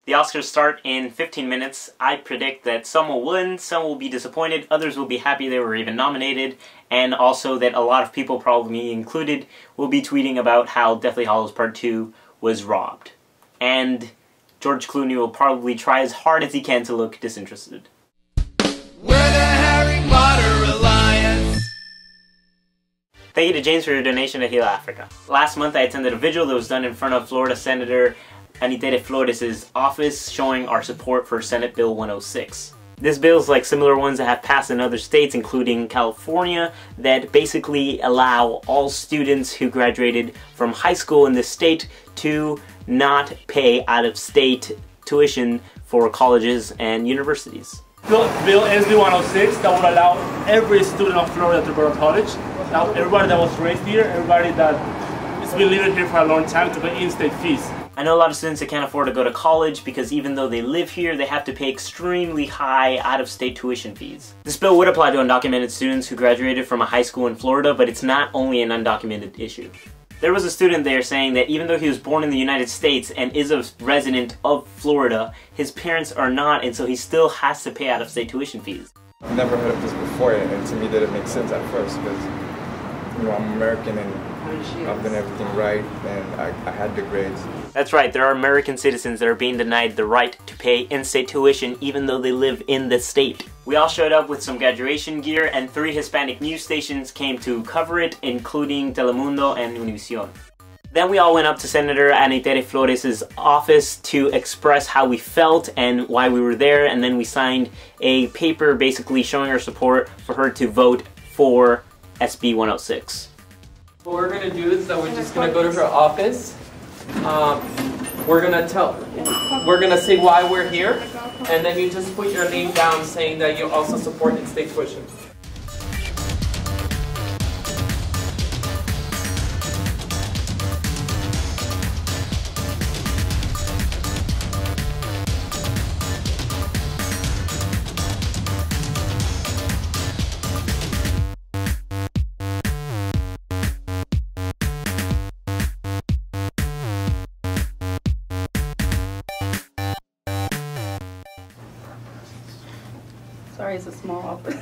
The Oscars start in 15 minutes. I predict that some will win, some will be disappointed, others will be happy they were even nominated, and also that a lot of people, probably me included, will be tweeting about how Deathly Hallows Part 2 was robbed. And George Clooney will probably try as hard as he can to look disinterested. We're the Harry Potter Alliance. Thank you to James for your donation to Heal Africa. Last month I attended a vigil that was done in front of Florida Senator Anita Flores' office showing our support for Senate Bill 106. This bill is like similar ones that have passed in other states, including California, that basically allow all students who graduated from high school in this state to not pay out-of-state tuition for colleges and universities. Bill SB106 that would allow every student of Florida to go to college. Now, everybody that was raised here, everybody that has been living here for a long time to pay in-state fees. I know a lot of students that can't afford to go to college because even though they live here, they have to pay extremely high out-of-state tuition fees. This bill would apply to undocumented students who graduated from a high school in Florida, but it's not only an undocumented issue. There was a student there saying that even though he was born in the United States and is a resident of Florida, his parents are not, and so he still has to pay out-of-state tuition fees. I've never heard of this before, and to me that didn't make sense at first because, you know, I'm American and I've done everything right and I had the grades. That's right, there are American citizens that are being denied the right to pay in-state tuition even though they live in the state. We all showed up with some graduation gear and 3 Hispanic news stations came to cover it, including Telemundo and Univision. Then we all went up to Senator Anita Flores' office to express how we felt and why we were there, and then we signed a paper basically showing our support for her to vote for SB 106. What we're going to do is that we're just going to go to her office. We're going to say why we're here, and then you just put your name down saying that you also support in-state tuition. Sorry, it's a small office.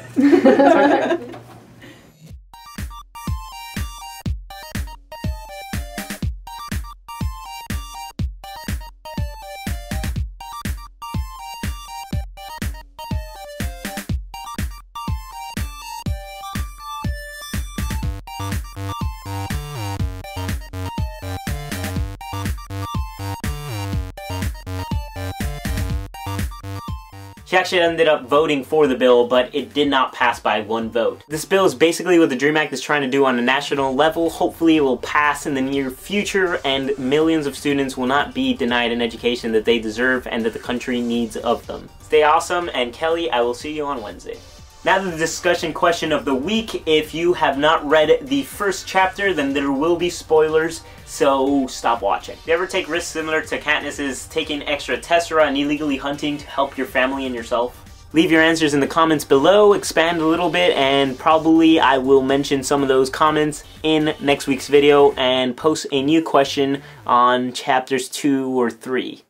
She actually ended up voting for the bill, but it did not pass by 1 vote. This bill is basically what the DREAM Act is trying to do on a national level. Hopefully it will pass in the near future and millions of students will not be denied an education that they deserve and that the country needs of them. Stay awesome, and Kelly, I will see you on Wednesday. Now to the discussion question of the week. If you have not read the first chapter, then there will be spoilers, so stop watching. Do you ever take risks similar to Katniss's taking extra tessera and illegally hunting to help your family and yourself? Leave your answers in the comments below, expand a little bit, and probably I will mention some of those comments in next week's video and post a new question on chapters 2 or 3.